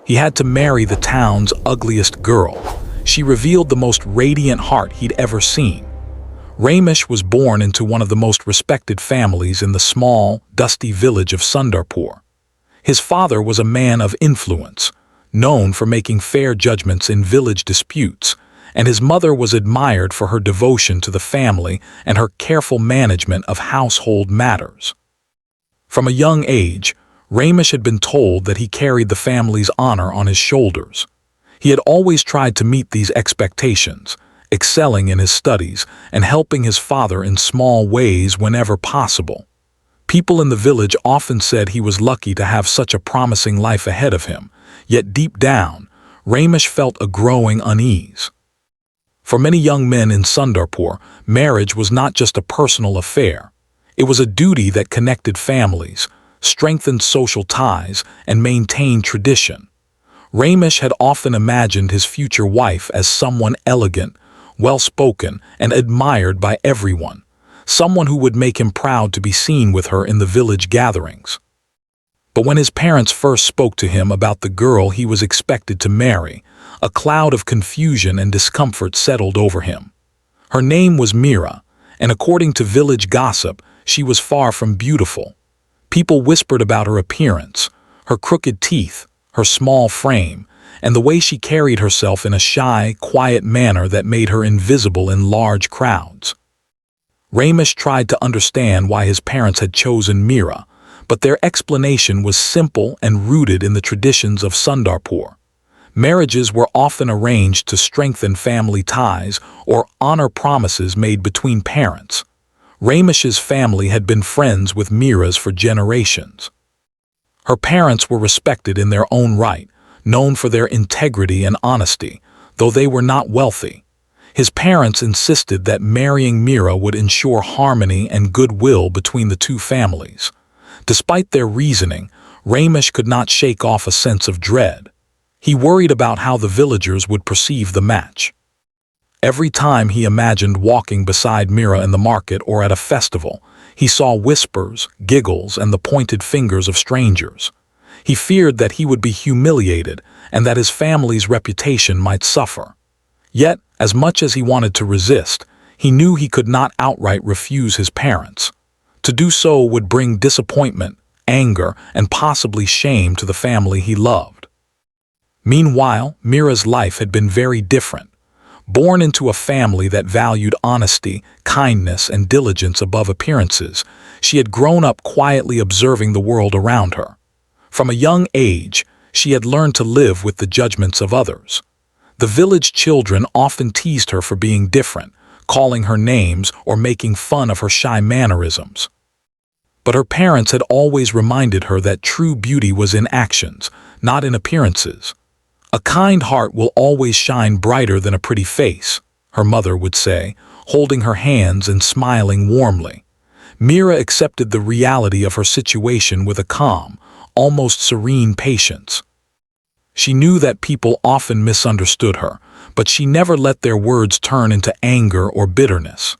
He had to marry the town's ugliest girl. She revealed the most radiant heart he'd ever seen. Ramesh was born into one of the most respected families in the small, dusty village of Sundarpur. His father was a man of influence, known for making fair judgments in village disputes, and his mother was admired for her devotion to the family and her careful management of household matters. From a young age, Ramesh had been told that he carried the family's honor on his shoulders. He had always tried to meet these expectations, excelling in his studies and helping his father in small ways whenever possible. People in the village often said he was lucky to have such a promising life ahead of him, yet deep down, Ramesh felt a growing unease. For many young men in Sundarpur, marriage was not just a personal affair. It was a duty that connected families, strengthened social ties, and maintained tradition. Ramesh had often imagined his future wife as someone elegant, well-spoken, and admired by everyone, someone who would make him proud to be seen with her in the village gatherings. But when his parents first spoke to him about the girl he was expected to marry, a cloud of confusion and discomfort settled over him. Her name was Meera, and according to village gossip, she was far from beautiful. People whispered about her appearance, her crooked teeth, her small frame, and the way she carried herself in a shy, quiet manner that made her invisible in large crowds. Ramesh tried to understand why his parents had chosen Meera, but their explanation was simple and rooted in the traditions of Sundarpur. Marriages were often arranged to strengthen family ties or honor promises made between parents. Ramesh's family had been friends with Meera's for generations. Her parents were respected in their own right, known for their integrity and honesty, though they were not wealthy. His parents insisted that marrying Meera would ensure harmony and goodwill between the two families. Despite their reasoning, Ramesh could not shake off a sense of dread. He worried about how the villagers would perceive the match. Every time he imagined walking beside Meera in the market or at a festival, he saw whispers, giggles, and the pointed fingers of strangers. He feared that he would be humiliated and that his family's reputation might suffer. Yet, as much as he wanted to resist, he knew he could not outright refuse his parents. To do so would bring disappointment, anger, and possibly shame to the family he loved. Meanwhile, Meera's life had been very different. Born into a family that valued honesty, kindness, and diligence above appearances, she had grown up quietly observing the world around her. From a young age, she had learned to live with the judgments of others. The village children often teased her for being different, calling her names or making fun of her shy mannerisms. But her parents had always reminded her that true beauty was in actions, not in appearances. "A kind heart will always shine brighter than a pretty face," her mother would say, holding her hands and smiling warmly. Meera accepted the reality of her situation with a calm, almost serene patience. She knew that people often misunderstood her, but she never let their words turn into anger or bitterness.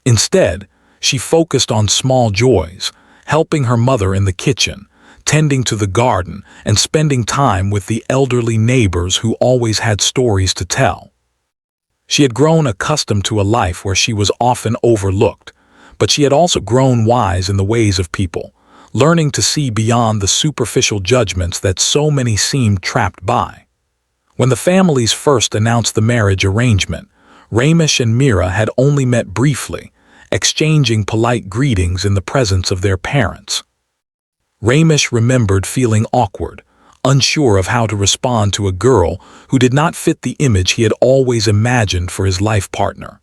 Instead, she focused on small joys, helping her mother in the kitchen, tending to the garden, and spending time with the elderly neighbors who always had stories to tell. She had grown accustomed to a life where she was often overlooked, but she had also grown wise in the ways of people, learning to see beyond the superficial judgments that so many seemed trapped by. When the families first announced the marriage arrangement, Ramesh and Meera had only met briefly, exchanging polite greetings in the presence of their parents. Ramesh remembered feeling awkward, unsure of how to respond to a girl who did not fit the image he had always imagined for his life partner.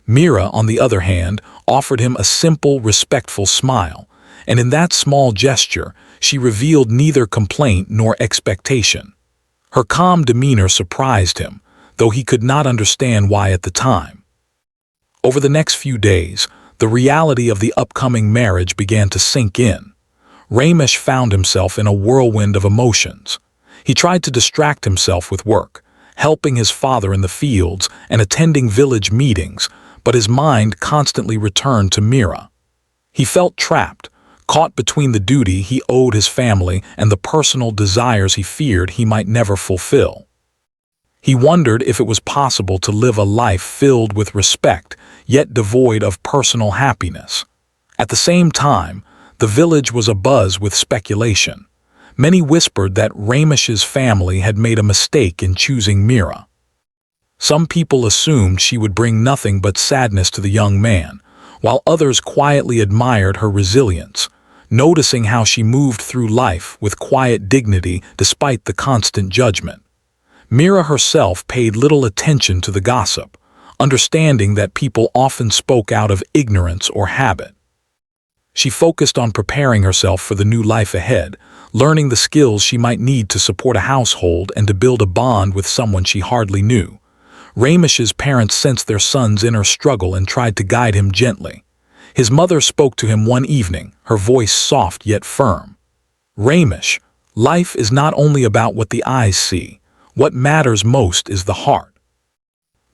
Meera, on the other hand, offered him a simple, respectful smile, and in that small gesture, she revealed neither complaint nor expectation. Her calm demeanor surprised him, though he could not understand why at the time. Over the next few days, the reality of the upcoming marriage began to sink in. Ramesh found himself in a whirlwind of emotions. He tried to distract himself with work, helping his father in the fields and attending village meetings, but his mind constantly returned to Meera. He felt trapped, Caught between the duty he owed his family and the personal desires he feared he might never fulfill. He wondered if it was possible to live a life filled with respect, yet devoid of personal happiness. At the same time, the village was abuzz with speculation. Many whispered that Ramish's family had made a mistake in choosing Mira. Some people assumed she would bring nothing but sadness to the young man, while others quietly admired her resilience, noticing how she moved through life with quiet dignity despite the constant judgment. Mira herself paid little attention to the gossip, understanding that people often spoke out of ignorance or habit. She focused on preparing herself for the new life ahead, learning the skills she might need to support a household and to build a bond with someone she hardly knew. Ramish's parents sensed their son's inner struggle and tried to guide him gently. His mother spoke to him one evening, her voice soft yet firm. "Ramish, life is not only about what the eyes see. What matters most is the heart."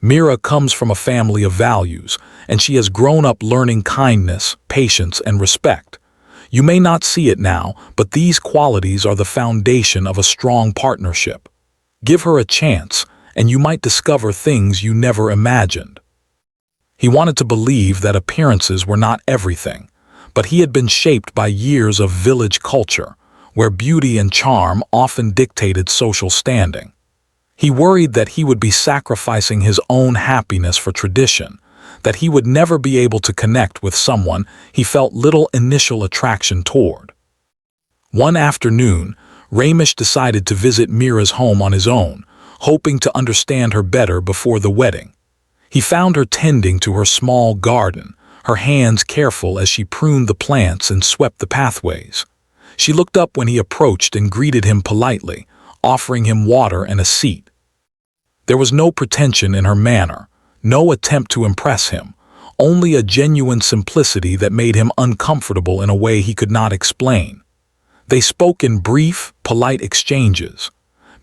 Mira comes from a family of values, and she has grown up learning kindness, patience, and respect. You may not see it now, but these qualities are the foundation of a strong partnership. Give her a chance, and you might discover things you never imagined. He wanted to believe that appearances were not everything, but he had been shaped by years of village culture, where beauty and charm often dictated social standing. He worried that he would be sacrificing his own happiness for tradition, that he would never be able to connect with someone he felt little initial attraction toward. One afternoon, Ramish decided to visit Mira's home on his own, hoping to understand her better before the wedding. He found her tending to her small garden, her hands careful as she pruned the plants and swept the pathways. She looked up when he approached and greeted him politely, offering him water and a seat. There was no pretension in her manner, no attempt to impress him, only a genuine simplicity that made him uncomfortable in a way he could not explain. They spoke in brief, polite exchanges.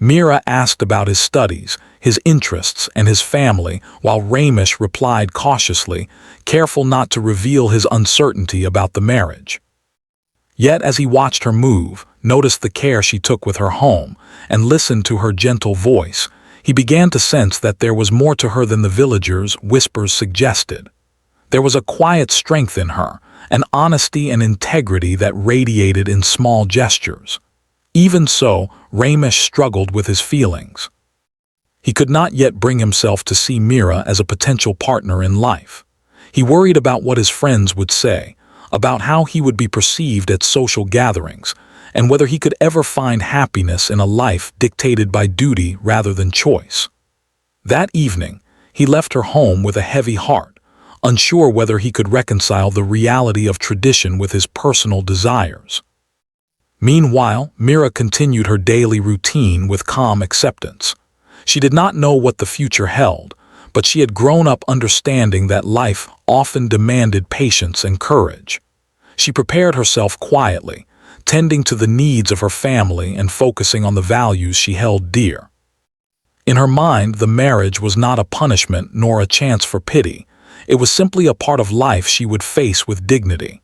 Mira asked about his studies, his interests, and his family, while Ramish replied cautiously, careful not to reveal his uncertainty about the marriage. Yet as he watched her move, noticed the care she took with her home, and listened to her gentle voice, he began to sense that there was more to her than the villagers' whispers suggested. There was a quiet strength in her, an honesty and integrity that radiated in small gestures. Even so, Ramish struggled with his feelings. He could not yet bring himself to see Mira as a potential partner in life. He worried about what his friends would say, about how he would be perceived at social gatherings, and whether he could ever find happiness in a life dictated by duty rather than choice. That evening, he left her home with a heavy heart, unsure whether he could reconcile the reality of tradition with his personal desires. Meanwhile, Mira continued her daily routine with calm acceptance. She did not know what the future held, but she had grown up understanding that life often demanded patience and courage. She prepared herself quietly, tending to the needs of her family and focusing on the values she held dear. In her mind, the marriage was not a punishment nor a chance for pity. It was simply a part of life she would face with dignity.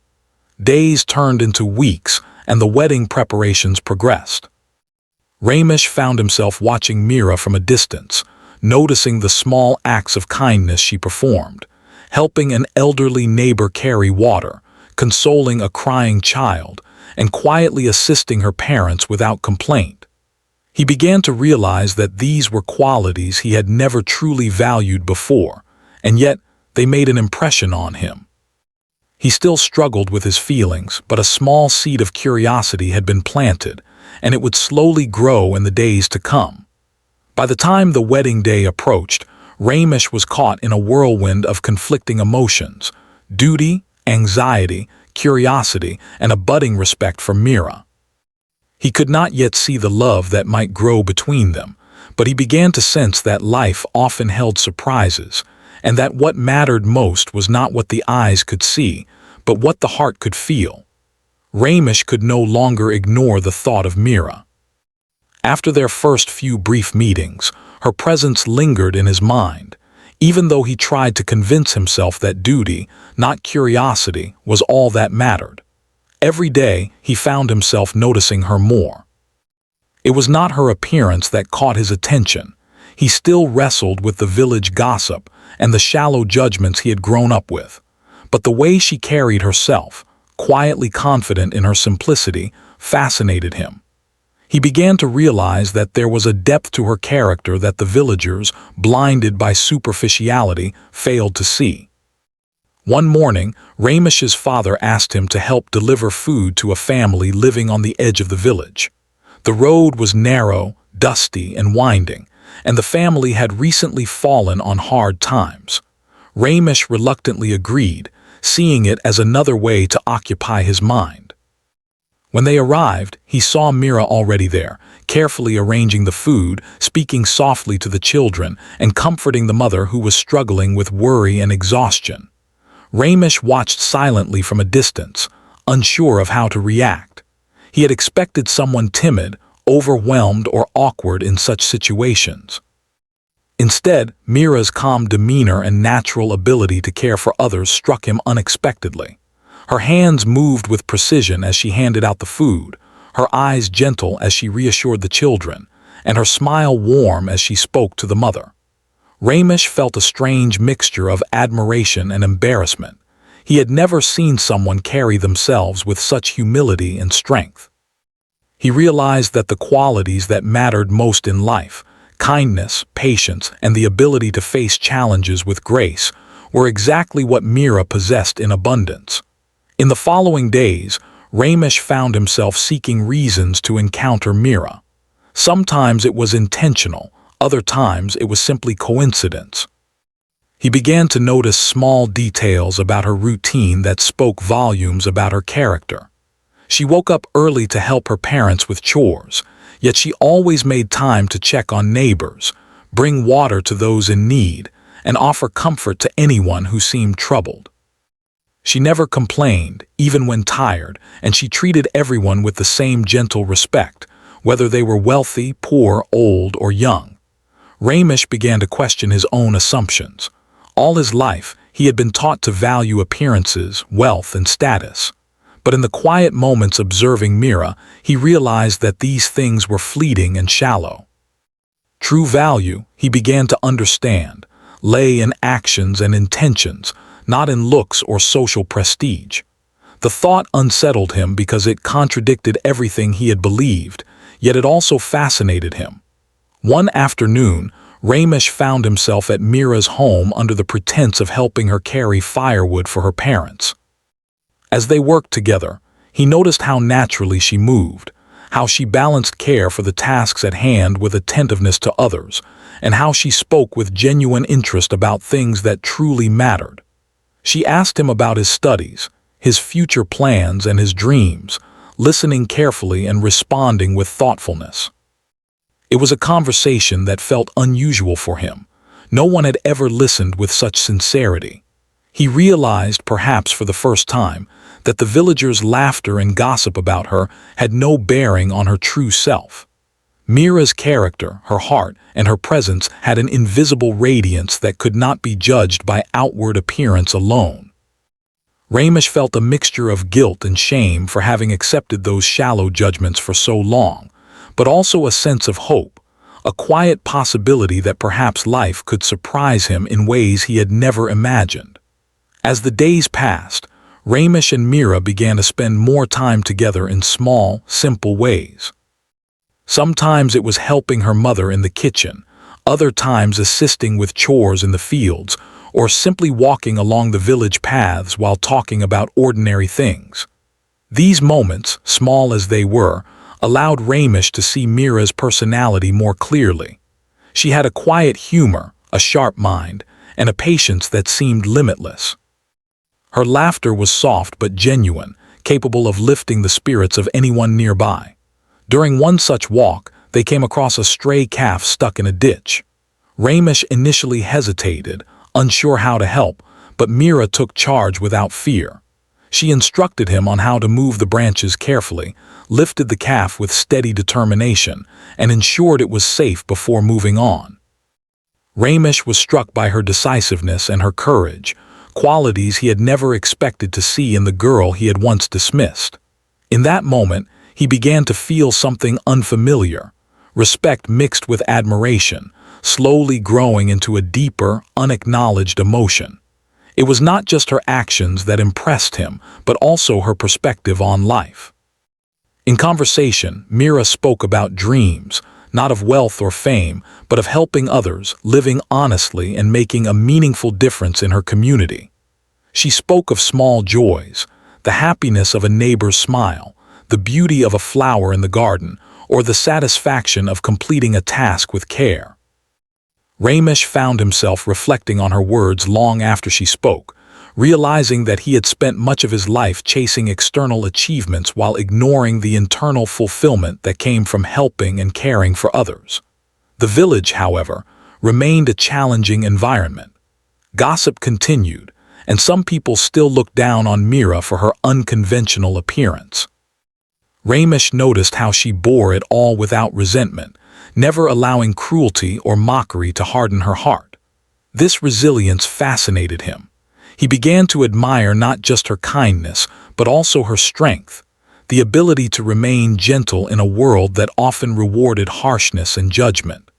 Days turned into weeks, and the wedding preparations progressed. Ramish found himself watching Mira from a distance, noticing the small acts of kindness she performed, helping an elderly neighbor carry water, consoling a crying child, and quietly assisting her parents without complaint. He began to realize that these were qualities he had never truly valued before, and yet they made an impression on him. He still struggled with his feelings, but a small seed of curiosity had been planted, and it would slowly grow in the days to come. By the time the wedding day approached, Ramish was caught in a whirlwind of conflicting emotions: duty, anxiety, curiosity, and a budding respect for Mira. He could not yet see the love that might grow between them, but he began to sense that life often held surprises, and that what mattered most was not what the eyes could see, but what the heart could feel. Ramish could no longer ignore the thought of Mira. After their first few brief meetings, her presence lingered in his mind, even though he tried to convince himself that duty, not curiosity, was all that mattered. Every day, he found himself noticing her more. It was not her appearance that caught his attention. He still wrestled with the village gossip and the shallow judgments he had grown up with. But the way she carried herself, quietly confident in her simplicity, fascinated him. He began to realize that there was a depth to her character that the villagers, blinded by superficiality, failed to see. One morning, Ramesh's father asked him to help deliver food to a family living on the edge of the village. The road was narrow, dusty, and winding, and the family had recently fallen on hard times. Ramesh reluctantly agreed, seeing it as another way to occupy his mind. When they arrived, he saw Mira already there, carefully arranging the food, speaking softly to the children, and comforting the mother who was struggling with worry and exhaustion. Ramesh watched silently from a distance, unsure of how to react. He had expected someone timid, overwhelmed, or awkward in such situations. Instead, Mira's calm demeanor and natural ability to care for others struck him unexpectedly. Her hands moved with precision as she handed out the food, her eyes gentle as she reassured the children, and her smile warm as she spoke to the mother. Ramesh felt a strange mixture of admiration and embarrassment. He had never seen someone carry themselves with such humility and strength. He realized that the qualities that mattered most in life, kindness, patience, and the ability to face challenges with grace, were exactly what Mira possessed in abundance. In the following days, Ramesh found himself seeking reasons to encounter Mira. Sometimes it was intentional, other times it was simply coincidence. He began to notice small details about her routine that spoke volumes about her character. She woke up early to help her parents with chores, yet she always made time to check on neighbors, bring water to those in need, and offer comfort to anyone who seemed troubled. She never complained, even when tired, and she treated everyone with the same gentle respect, whether they were wealthy, poor, old, or young. Ramesh began to question his own assumptions. All his life, he had been taught to value appearances, wealth, and status. But in the quiet moments observing Mira, he realized that these things were fleeting and shallow. True value, he began to understand, lay in actions and intentions, not in looks or social prestige. The thought unsettled him because it contradicted everything he had believed, yet it also fascinated him. One afternoon, Ramesh found himself at Mira's home under the pretense of helping her carry firewood for her parents. As they worked together, he noticed how naturally she moved, how she balanced care for the tasks at hand with attentiveness to others, and how she spoke with genuine interest about things that truly mattered. She asked him about his studies, his future plans, and his dreams, listening carefully and responding with thoughtfulness. It was a conversation that felt unusual for him. No one had ever listened with such sincerity. He realized, perhaps for the first time, that the villagers' laughter and gossip about her had no bearing on her true self. Mira's character, her heart, and her presence had an invisible radiance that could not be judged by outward appearance alone. Ramesh felt a mixture of guilt and shame for having accepted those shallow judgments for so long, but also a sense of hope, a quiet possibility that perhaps life could surprise him in ways he had never imagined. As the days passed, Ramesh and Mira began to spend more time together in small, simple ways. Sometimes it was helping her mother in the kitchen, other times assisting with chores in the fields, or simply walking along the village paths while talking about ordinary things. These moments, small as they were, allowed Ramesh to see Mira's personality more clearly. She had a quiet humor, a sharp mind, and a patience that seemed limitless. Her laughter was soft but genuine, capable of lifting the spirits of anyone nearby. During one such walk, they came across a stray calf stuck in a ditch. Ramesh initially hesitated, unsure how to help, but Mira took charge without fear. She instructed him on how to move the branches carefully, lifted the calf with steady determination, and ensured it was safe before moving on. Ramesh was struck by her decisiveness and her courage, qualities he had never expected to see in the girl he had once dismissed. In that moment, he began to feel something unfamiliar, respect mixed with admiration, slowly growing into a deeper, unacknowledged emotion. It was not just her actions that impressed him, but also her perspective on life. In conversation, Mira spoke about dreams, not of wealth or fame, but of helping others, living honestly and making a meaningful difference in her community. She spoke of small joys, the happiness of a neighbor's smile, the beauty of a flower in the garden, or the satisfaction of completing a task with care. Ramesh found himself reflecting on her words long after she spoke, realizing that he had spent much of his life chasing external achievements while ignoring the internal fulfillment that came from helping and caring for others. The village, however, remained a challenging environment. Gossip continued, and some people still looked down on Mira for her unconventional appearance. Ramesh noticed how she bore it all without resentment, never allowing cruelty or mockery to harden her heart. This resilience fascinated him. He began to admire not just her kindness, but also her strength, the ability to remain gentle in a world that often rewarded harshness and judgment.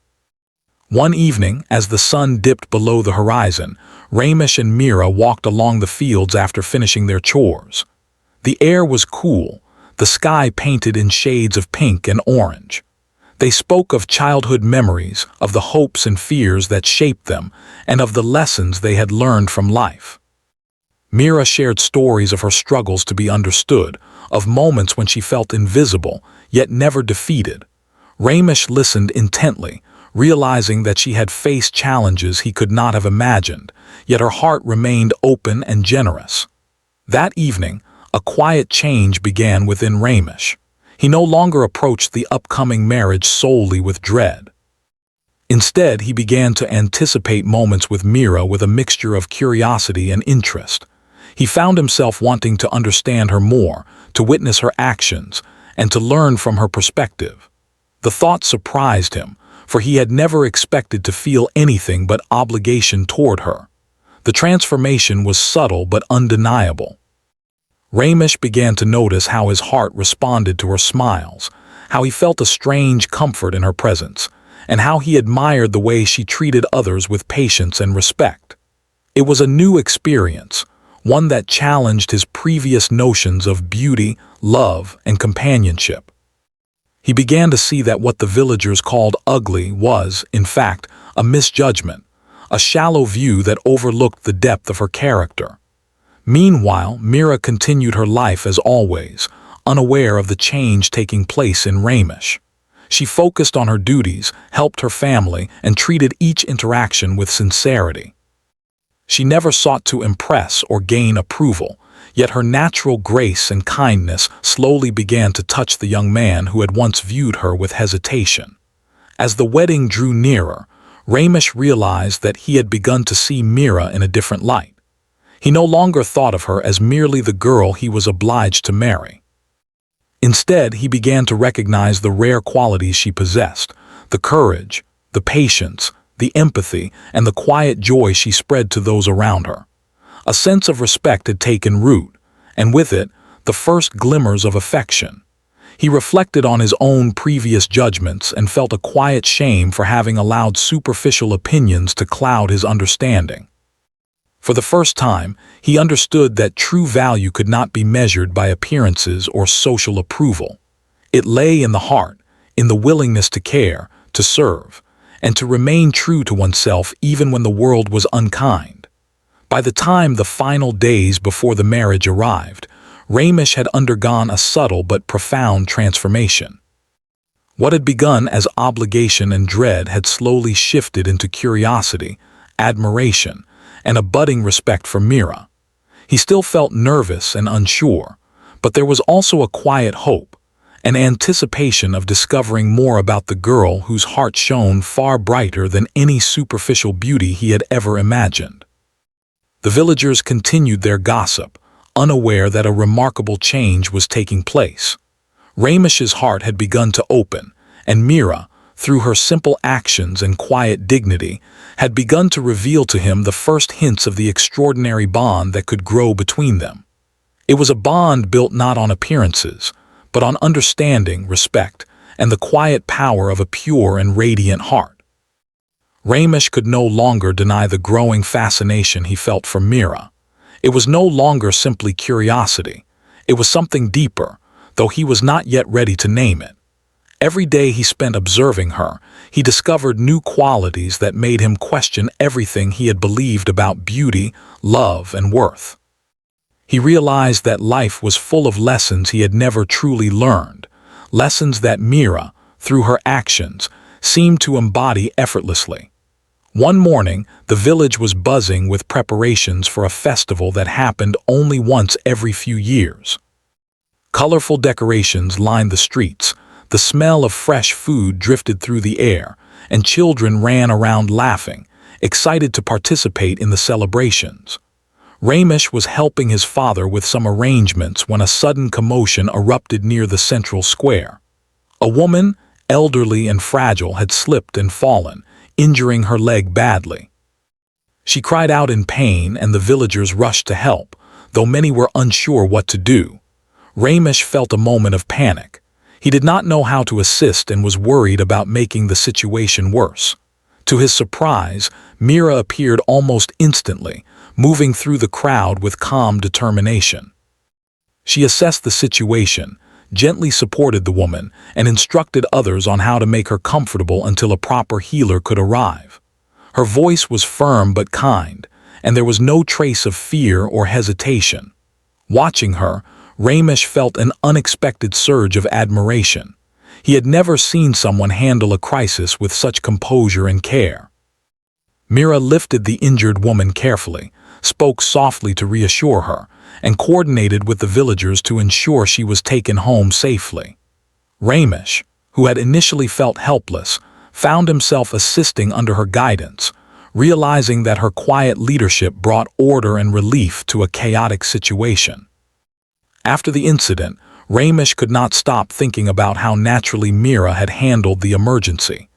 One evening, as the sun dipped below the horizon, Ramesh and Mira walked along the fields after finishing their chores. The air was cool, the sky painted in shades of pink and orange. They spoke of childhood memories, of the hopes and fears that shaped them, and of the lessons they had learned from life. Mira shared stories of her struggles to be understood, of moments when she felt invisible, yet never defeated. Ramesh listened intently, realizing that she had faced challenges he could not have imagined, yet her heart remained open and generous. That evening, a quiet change began within Ramesh. He no longer approached the upcoming marriage solely with dread. Instead, he began to anticipate moments with Mira with a mixture of curiosity and interest. He found himself wanting to understand her more, to witness her actions, and to learn from her perspective. The thought surprised him, for he had never expected to feel anything but obligation toward her. The transformation was subtle but undeniable. Ramesh began to notice how his heart responded to her smiles, how he felt a strange comfort in her presence, and how he admired the way she treated others with patience and respect. It was a new experience, one that challenged his previous notions of beauty, love, and companionship. He began to see that what the villagers called ugly was, in fact, a misjudgment, a shallow view that overlooked the depth of her character. Meanwhile, Mira continued her life as always, unaware of the change taking place in Ramesh. She focused on her duties, helped her family, and treated each interaction with sincerity. She never sought to impress or gain approval, yet her natural grace and kindness slowly began to touch the young man who had once viewed her with hesitation. As the wedding drew nearer, Ramesh realized that he had begun to see Mira in a different light. He no longer thought of her as merely the girl he was obliged to marry. Instead, he began to recognize the rare qualities she possessed, the courage, the patience, the empathy, and the quiet joy she spread to those around her. A sense of respect had taken root, and with it, the first glimmers of affection. He reflected on his own previous judgments and felt a quiet shame for having allowed superficial opinions to cloud his understanding. For the first time, he understood that true value could not be measured by appearances or social approval. It lay in the heart, in the willingness to care, to serve, and to remain true to oneself even when the world was unkind. By the time the final days before the marriage arrived, Ramesh had undergone a subtle but profound transformation. What had begun as obligation and dread had slowly shifted into curiosity, admiration, and a budding respect for Mira. He still felt nervous and unsure, but there was also a quiet hope, an anticipation of discovering more about the girl whose heart shone far brighter than any superficial beauty he had ever imagined. The villagers continued their gossip, unaware that a remarkable change was taking place. Ramesh's heart had begun to open, and Mira, through her simple actions and quiet dignity, had begun to reveal to him the first hints of the extraordinary bond that could grow between them. It was a bond built not on appearances, but on understanding, respect, and the quiet power of a pure and radiant heart. Ramesh could no longer deny the growing fascination he felt for Mira. It was no longer simply curiosity. It was something deeper, though he was not yet ready to name it. Every day he spent observing her, he discovered new qualities that made him question everything he had believed about beauty, love, and worth. He realized that life was full of lessons he had never truly learned, lessons that Mira, through her actions, seemed to embody effortlessly. One morning, the village was buzzing with preparations for a festival that happened only once every few years. Colorful decorations lined the streets, the smell of fresh food drifted through the air, and children ran around laughing, excited to participate in the celebrations. Ramesh was helping his father with some arrangements when a sudden commotion erupted near the central square. A woman, elderly and fragile, had slipped and fallen, injuring her leg badly. She cried out in pain and the villagers rushed to help, though many were unsure what to do. Ramesh felt a moment of panic. He did not know how to assist and was worried about making the situation worse. To his surprise, Mira appeared almost instantly, moving through the crowd with calm determination. She assessed the situation, gently supported the woman, and instructed others on how to make her comfortable until a proper healer could arrive. Her voice was firm but kind, and there was no trace of fear or hesitation. Watching her, Ramesh felt an unexpected surge of admiration. He had never seen someone handle a crisis with such composure and care. Mira lifted the injured woman carefully, spoke softly to reassure her, and coordinated with the villagers to ensure she was taken home safely. Ramesh, who had initially felt helpless, found himself assisting under her guidance, realizing that her quiet leadership brought order and relief to a chaotic situation. After the incident, Ramesh could not stop thinking about how naturally Mira had handled the emergency.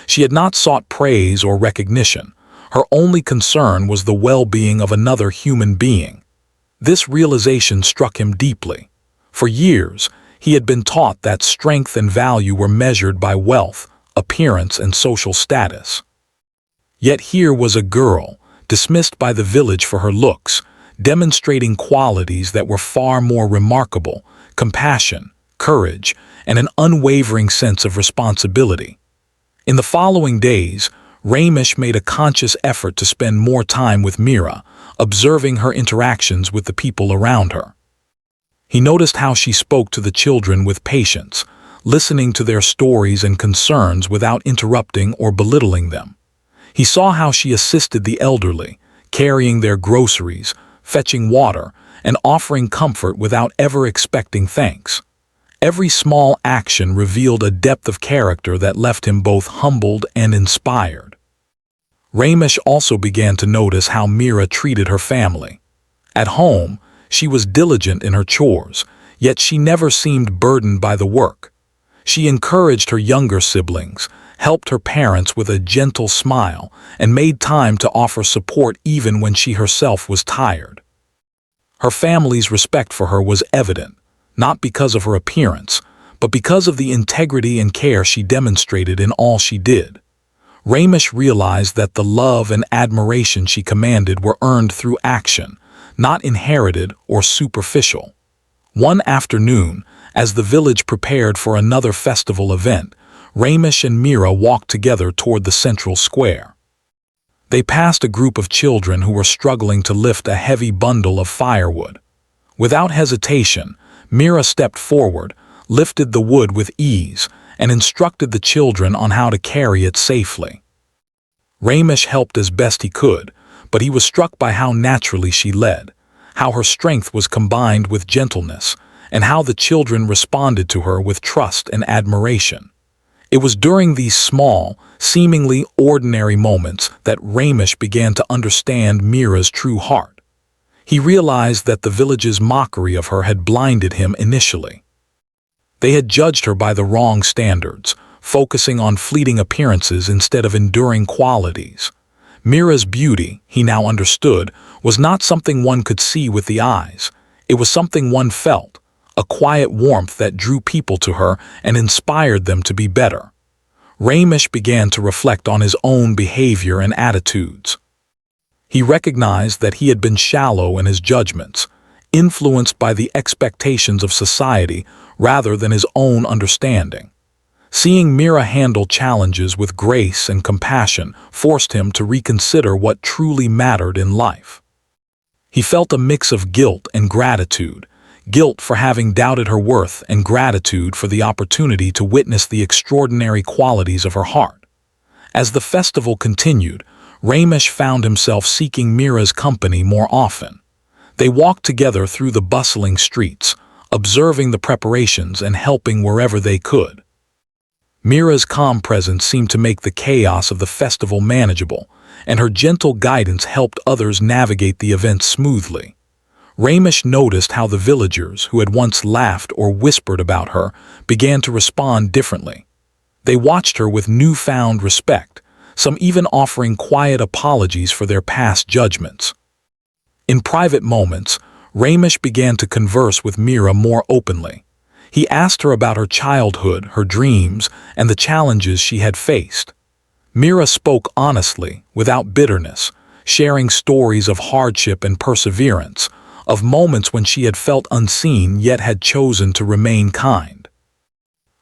She had not sought praise or recognition. Her only concern was the well-being of another human being. This realization struck him deeply. For years, he had been taught that strength and value were measured by wealth, appearance, and social status. Yet here was a girl, dismissed by the village for her looks, demonstrating qualities that were far more remarkable: compassion, courage, and an unwavering sense of responsibility. In the following days, Ramesh made a conscious effort to spend more time with Mira, observing her interactions with the people around her. He noticed how she spoke to the children with patience, listening to their stories and concerns without interrupting or belittling them. He saw how she assisted the elderly, carrying their groceries, fetching water, and offering comfort without ever expecting thanks. Every small action revealed a depth of character that left him both humbled and inspired. Ramesh also began to notice how Mira treated her family. At home, she was diligent in her chores, yet she never seemed burdened by the work. She encouraged her younger siblings, helped her parents with a gentle smile, and made time to offer support even when she herself was tired. Her family's respect for her was evident, not because of her appearance, but because of the integrity and care she demonstrated in all she did. Ramesh realized that the love and admiration she commanded were earned through action, not inherited or superficial. One afternoon, as the village prepared for another festival event, Ramesh and Mira walked together toward the central square. They passed a group of children who were struggling to lift a heavy bundle of firewood. Without hesitation, Mira stepped forward, lifted the wood with ease, and instructed the children on how to carry it safely. Ramesh helped as best he could, but he was struck by how naturally she led, how her strength was combined with gentleness, and how the children responded to her with trust and admiration. It was during these small, seemingly ordinary moments that Ramesh began to understand Mira's true heart. He realized that the village's mockery of her had blinded him initially. They had judged her by the wrong standards, focusing on fleeting appearances instead of enduring qualities. Mira's beauty, he now understood, was not something one could see with the eyes. It was something one felt, a quiet warmth that drew people to her and inspired them to be better. Ramesh began to reflect on his own behavior and attitudes. He recognized that he had been shallow in his judgments, influenced by the expectations of society rather than his own understanding. Seeing Mira handle challenges with grace and compassion forced him to reconsider what truly mattered in life. He felt a mix of guilt and gratitude, guilt for having doubted her worth and gratitude for the opportunity to witness the extraordinary qualities of her heart. As the festival continued, Ramesh found himself seeking Mira's company more often. They walked together through the bustling streets, observing the preparations and helping wherever they could. Mira's calm presence seemed to make the chaos of the festival manageable, and her gentle guidance helped others navigate the event smoothly. Ramesh noticed how the villagers, who had once laughed or whispered about her, began to respond differently. They watched her with newfound respect, some even offering quiet apologies for their past judgments. In private moments, Ramesh began to converse with Mira more openly. He asked her about her childhood, her dreams, and the challenges she had faced. Mira spoke honestly, without bitterness, sharing stories of hardship and perseverance, of moments when she had felt unseen yet had chosen to remain kind.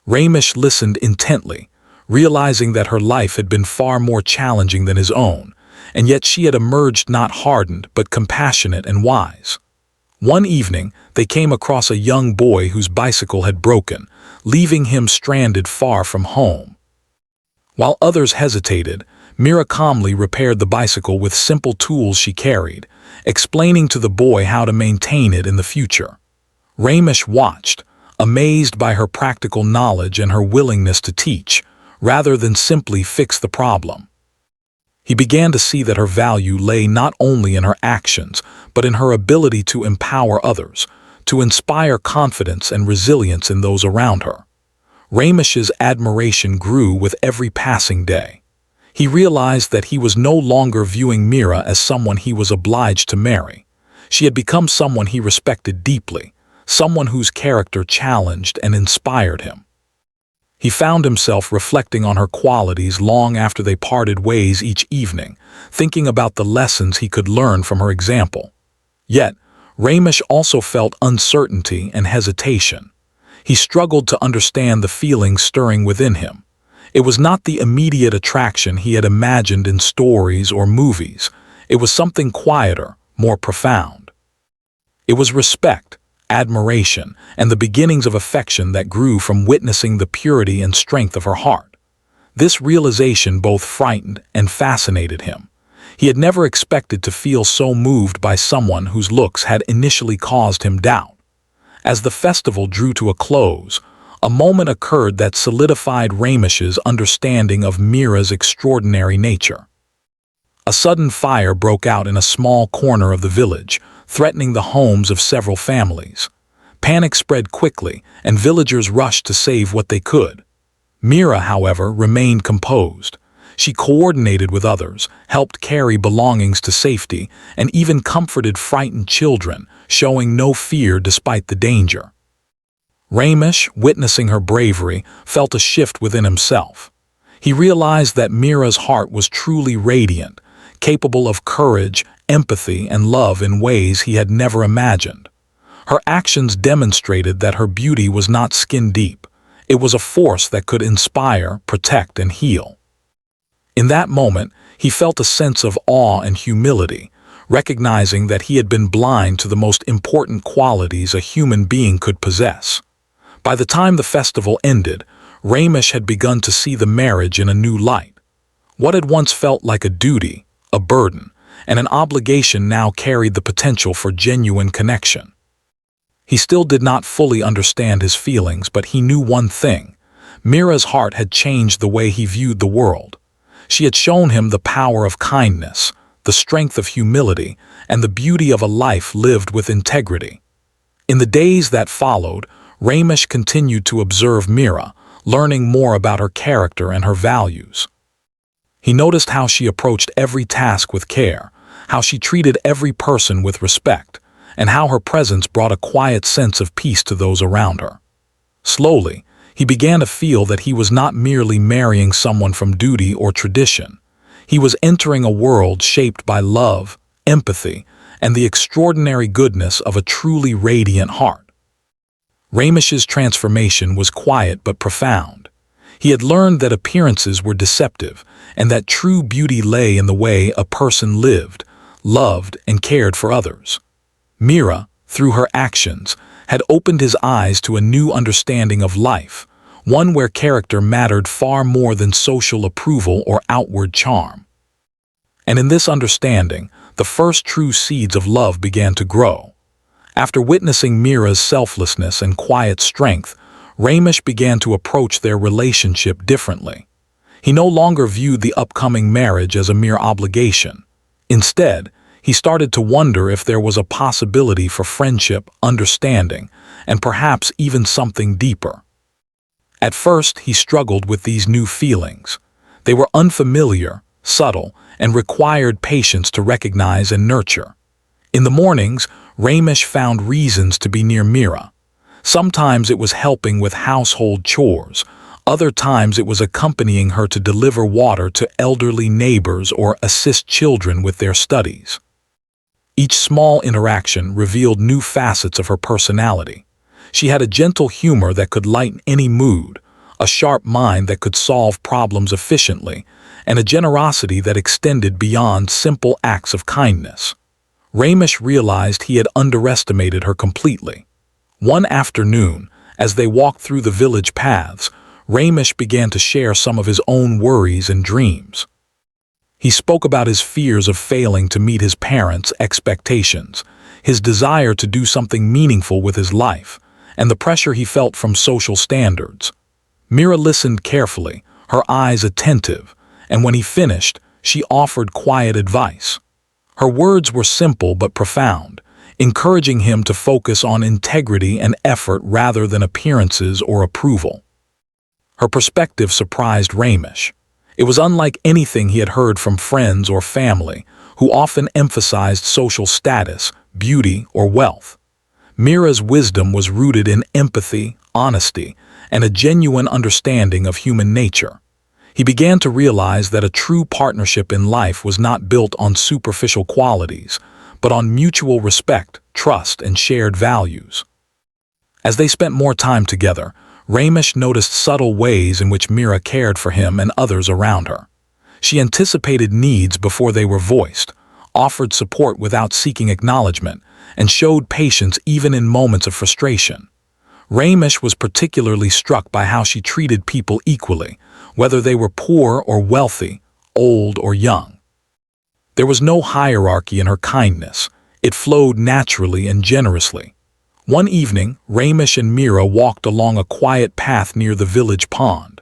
Ramesh listened intently, realizing that her life had been far more challenging than his own, and yet she had emerged not hardened but compassionate and wise. One evening, they came across a young boy whose bicycle had broken, leaving him stranded far from home. While others hesitated, Mira calmly repaired the bicycle with simple tools she carried, explaining to the boy how to maintain it in the future. Ramesh watched, amazed by her practical knowledge and her willingness to teach, rather than simply fix the problem. He began to see that her value lay not only in her actions, but in her ability to empower others, to inspire confidence and resilience in those around her. Ramesh's admiration grew with every passing day. He realized that he was no longer viewing Mira as someone he was obliged to marry. She had become someone he respected deeply, someone whose character challenged and inspired him. He found himself reflecting on her qualities long after they parted ways each evening, thinking about the lessons he could learn from her example. Yet, Ramesh also felt uncertainty and hesitation. He struggled to understand the feelings stirring within him. It was not the immediate attraction he had imagined in stories or movies. It was something quieter, more profound. It was respect, admiration, and the beginnings of affection that grew from witnessing the purity and strength of her heart. This realization both frightened and fascinated him. He had never expected to feel so moved by someone whose looks had initially caused him doubt. As the festival drew to a close, a moment occurred that solidified Ramesh's understanding of Mira's extraordinary nature. A sudden fire broke out in a small corner of the village, threatening the homes of several families. Panic spread quickly, and villagers rushed to save what they could. Mira, however, remained composed. She coordinated with others, helped carry belongings to safety, and even comforted frightened children, showing no fear despite the danger. Ramesh, witnessing her bravery, felt a shift within himself. He realized that Mira's heart was truly radiant, capable of courage, empathy, and love in ways he had never imagined. Her actions demonstrated that her beauty was not skin-deep. It was a force that could inspire, protect, and heal. In that moment, he felt a sense of awe and humility, recognizing that he had been blind to the most important qualities a human being could possess. By the time the festival ended, Ramesh had begun to see the marriage in a new light. What had once felt like a duty, a burden, and an obligation now carried the potential for genuine connection. He still did not fully understand his feelings, but he knew one thing: Mira's heart had changed the way he viewed the world. She had shown him the power of kindness, the strength of humility, and the beauty of a life lived with integrity. In the days that followed, Ramesh continued to observe Mira, learning more about her character and her values. He noticed how she approached every task with care, how she treated every person with respect, and how her presence brought a quiet sense of peace to those around her. Slowly, he began to feel that he was not merely marrying someone from duty or tradition. He was entering a world shaped by love, empathy, and the extraordinary goodness of a truly radiant heart. Ramesh's transformation was quiet but profound. He had learned that appearances were deceptive, and that true beauty lay in the way a person lived, loved, and cared for others. Mira, through her actions, had opened his eyes to a new understanding of life, one where character mattered far more than social approval or outward charm. And in this understanding, the first true seeds of love began to grow. After witnessing Mira's selflessness and quiet strength, Ramesh began to approach their relationship differently. He no longer viewed the upcoming marriage as a mere obligation. Instead, he started to wonder if there was a possibility for friendship, understanding, and perhaps even something deeper. At first, he struggled with these new feelings. They were unfamiliar, subtle, and required patience to recognize and nurture. In the mornings, Ramesh found reasons to be near Mira. Sometimes it was helping with household chores. Other times it was accompanying her to deliver water to elderly neighbors or assist children with their studies. Each small interaction revealed new facets of her personality. She had a gentle humor that could lighten any mood, a sharp mind that could solve problems efficiently, and a generosity that extended beyond simple acts of kindness. Ramesh realized he had underestimated her completely. One afternoon, as they walked through the village paths, Ramesh began to share some of his own worries and dreams. He spoke about his fears of failing to meet his parents' expectations, his desire to do something meaningful with his life, and the pressure he felt from social standards. Mira listened carefully, her eyes attentive, and when he finished, she offered quiet advice. Her words were simple but profound, encouraging him to focus on integrity and effort rather than appearances or approval. Her perspective surprised Ramesh. It was unlike anything he had heard from friends or family, who often emphasized social status, beauty, or wealth. Mira's wisdom was rooted in empathy, honesty, and a genuine understanding of human nature. He began to realize that a true partnership in life was not built on superficial qualities, but on mutual respect, trust, and shared values. As they spent more time together, Ramesh noticed subtle ways in which Mira cared for him and others around her. She anticipated needs before they were voiced, offered support without seeking acknowledgement, and showed patience even in moments of frustration. Ramesh was particularly struck by how she treated people equally, whether they were poor or wealthy, old or young. There was no hierarchy in her kindness. It flowed naturally and generously. One evening, Ramesh and Mira walked along a quiet path near the village pond.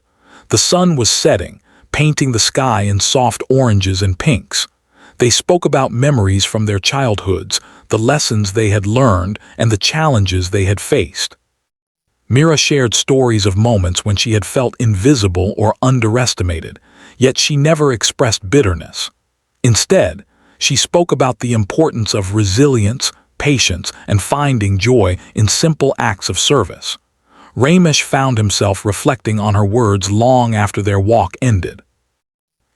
The sun was setting, painting the sky in soft oranges and pinks. They spoke about memories from their childhoods, the lessons they had learned, and the challenges they had faced. Mira shared stories of moments when she had felt invisible or underestimated, yet she never expressed bitterness. Instead, she spoke about the importance of resilience, patience, and finding joy in simple acts of service. Ramesh found himself reflecting on her words long after their walk ended.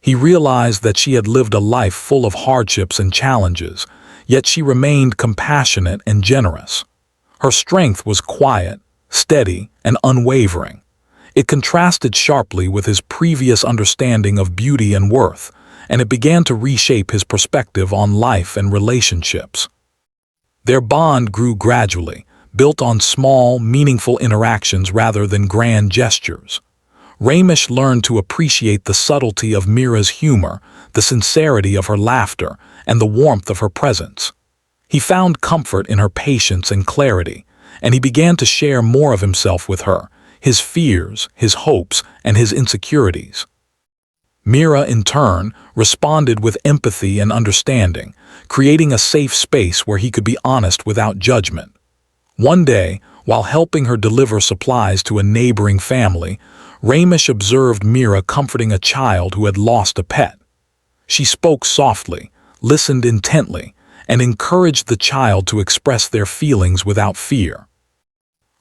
He realized that she had lived a life full of hardships and challenges, yet she remained compassionate and generous. Her strength was quiet, steady, and unwavering. It contrasted sharply with his previous understanding of beauty and worth, and it began to reshape his perspective on life and relationships. Their bond grew gradually, built on small, meaningful interactions rather than grand gestures. Ramesh learned to appreciate the subtlety of Mira's humor, the sincerity of her laughter, and the warmth of her presence. He found comfort in her patience and clarity, and he began to share more of himself with her, his fears, his hopes, and his insecurities. Mira, in turn, responded with empathy and understanding, creating a safe space where he could be honest without judgment. One day, while helping her deliver supplies to a neighboring family, Ramesh observed Mira comforting a child who had lost a pet. She spoke softly, listened intently, and encouraged the child to express their feelings without fear.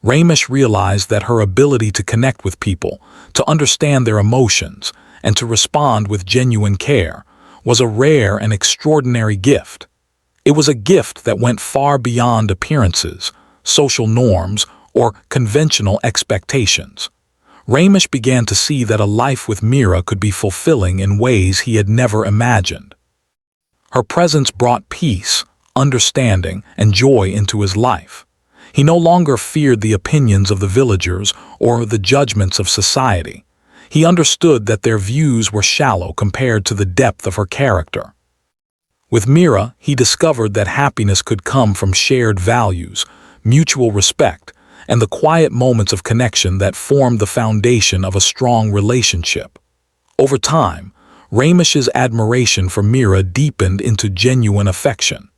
Ramesh realized that her ability to connect with people, to understand their emotions, and to respond with genuine care was a rare and extraordinary gift. It was a gift that went far beyond appearances, social norms, or conventional expectations. Ramesh began to see that a life with Mira could be fulfilling in ways he had never imagined. Her presence brought peace, understanding, and joy into his life. He no longer feared the opinions of the villagers or the judgments of society. He understood that their views were shallow compared to the depth of her character. With Mira, he discovered that happiness could come from shared values, mutual respect, and the quiet moments of connection that formed the foundation of a strong relationship. Over time, Ramesh's admiration for Mira deepened into genuine affection.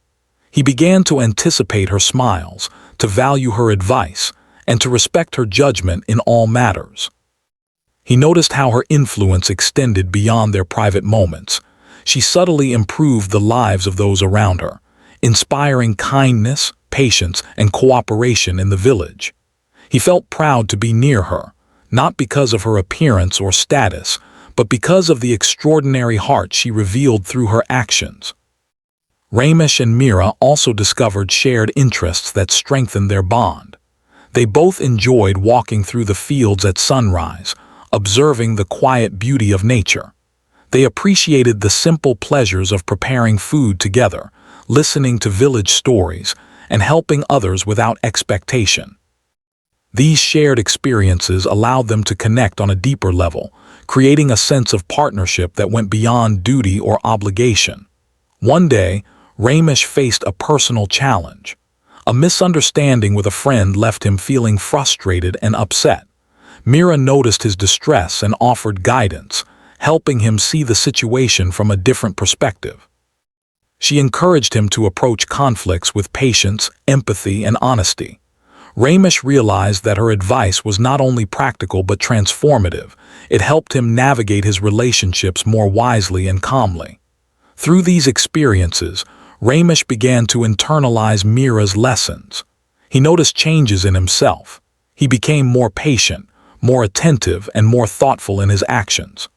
He began to anticipate her smiles, to value her advice, and to respect her judgment in all matters. He noticed how her influence extended beyond their private moments. She subtly improved the lives of those around her, inspiring kindness, patience, and cooperation in the village. He felt proud to be near her, not because of her appearance or status, but because of the extraordinary heart she revealed through her actions. Ramesh and Mira also discovered shared interests that strengthened their bond. They both enjoyed walking through the fields at sunrise, observing the quiet beauty of nature. They appreciated the simple pleasures of preparing food together, listening to village stories, and helping others without expectation. These shared experiences allowed them to connect on a deeper level, creating a sense of partnership that went beyond duty or obligation. One day, Ramesh faced a personal challenge. A misunderstanding with a friend left him feeling frustrated and upset. Mira noticed his distress and offered guidance, helping him see the situation from a different perspective. She encouraged him to approach conflicts with patience, empathy, and honesty. Ramesh realized that her advice was not only practical but transformative. It helped him navigate his relationships more wisely and calmly. Through these experiences, Ramesh began to internalize Mira's lessons. He noticed changes in himself. He became more patient, more attentive, and more thoughtful in his actions.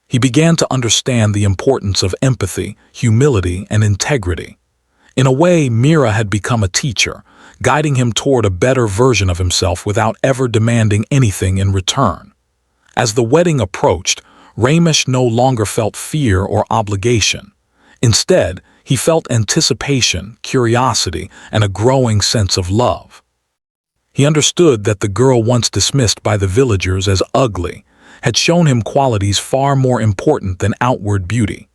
He began to understand the importance of empathy, humility, and integrity. In a way, Mira had become a teacher, guiding him toward a better version of himself without ever demanding anything in return. As the wedding approached, Ramesh no longer felt fear or obligation. Instead, he felt anticipation, curiosity, and a growing sense of love. He understood that the girl once dismissed by the villagers as ugly had shown him qualities far more important than outward beauty.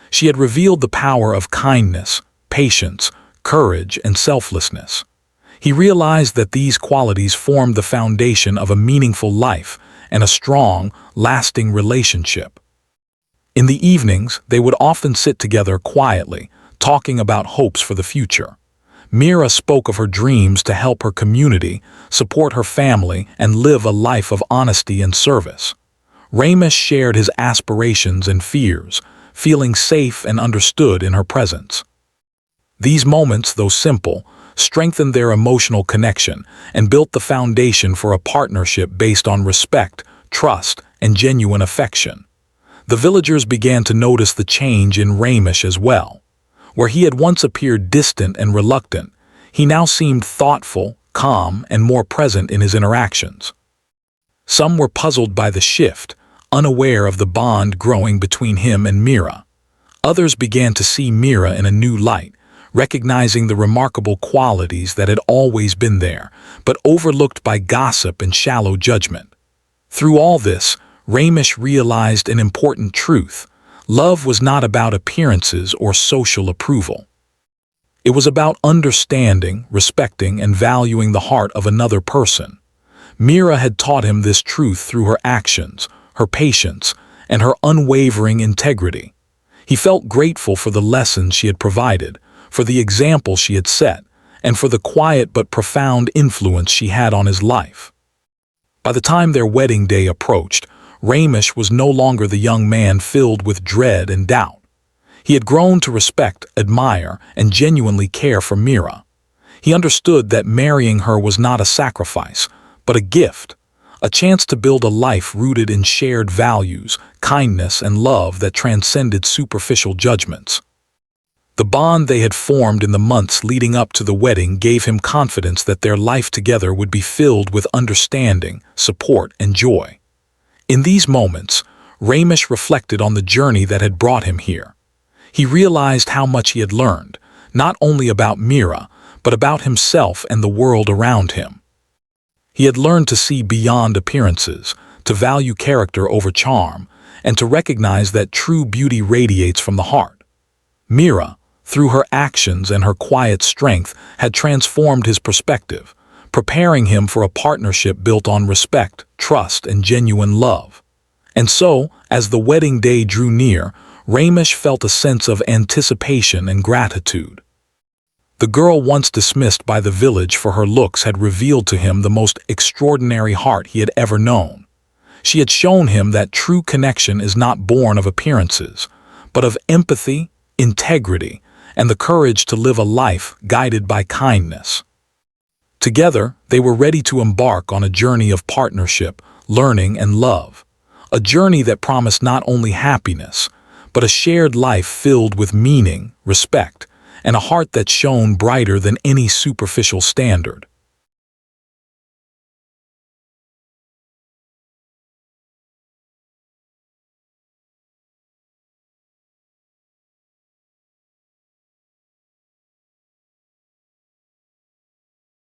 She had revealed the power of kindness, patience, courage, and selflessness. He realized that these qualities formed the foundation of a meaningful life and a strong, lasting relationship. In the evenings, they would often sit together quietly, talking about hopes for the future. Mira spoke of her dreams to help her community, support her family, and live a life of honesty and service. Ramesh shared his aspirations and fears, feeling safe and understood in her presence. These moments, though simple, strengthened their emotional connection and built the foundation for a partnership based on respect, trust, and genuine affection. The villagers began to notice the change in Ramesh as well. Where he had once appeared distant and reluctant, he now seemed thoughtful, calm, and more present in his interactions. Some were puzzled by the shift, unaware of the bond growing between him and Mira. Others began to see Mira in a new light, recognizing the remarkable qualities that had always been there, but overlooked by gossip and shallow judgment. Through all this, Ramesh realized an important truth. Love was not about appearances or social approval. It was about understanding, respecting, and valuing the heart of another person. Mira had taught him this truth through her actions, her patience, and her unwavering integrity. He felt grateful for the lessons she had provided, for the example she had set, and for the quiet but profound influence she had on his life. By the time their wedding day approached, Ramesh was no longer the young man filled with dread and doubt. He had grown to respect, admire, and genuinely care for Mira. He understood that marrying her was not a sacrifice, but a gift, a chance to build a life rooted in shared values, kindness, and love that transcended superficial judgments. The bond they had formed in the months leading up to the wedding gave him confidence that their life together would be filled with understanding, support, and joy. In these moments, Ramesh reflected on the journey that had brought him here. He realized how much he had learned, not only about Mira, but about himself and the world around him. He had learned to see beyond appearances, to value character over charm, and to recognize that true beauty radiates from the heart. Mira, through her actions and her quiet strength, had transformed his perspective, preparing him for a partnership built on respect, trust, and genuine love. And so, as the wedding day drew near, Ramesh felt a sense of anticipation and gratitude. The girl once dismissed by the village for her looks had revealed to him the most extraordinary heart he had ever known. She had shown him that true connection is not born of appearances, but of empathy, integrity, and the courage to live a life guided by kindness. Together, they were ready to embark on a journey of partnership, learning, and love, a journey that promised not only happiness, but a shared life filled with meaning, respect, and a heart that shone brighter than any superficial standard.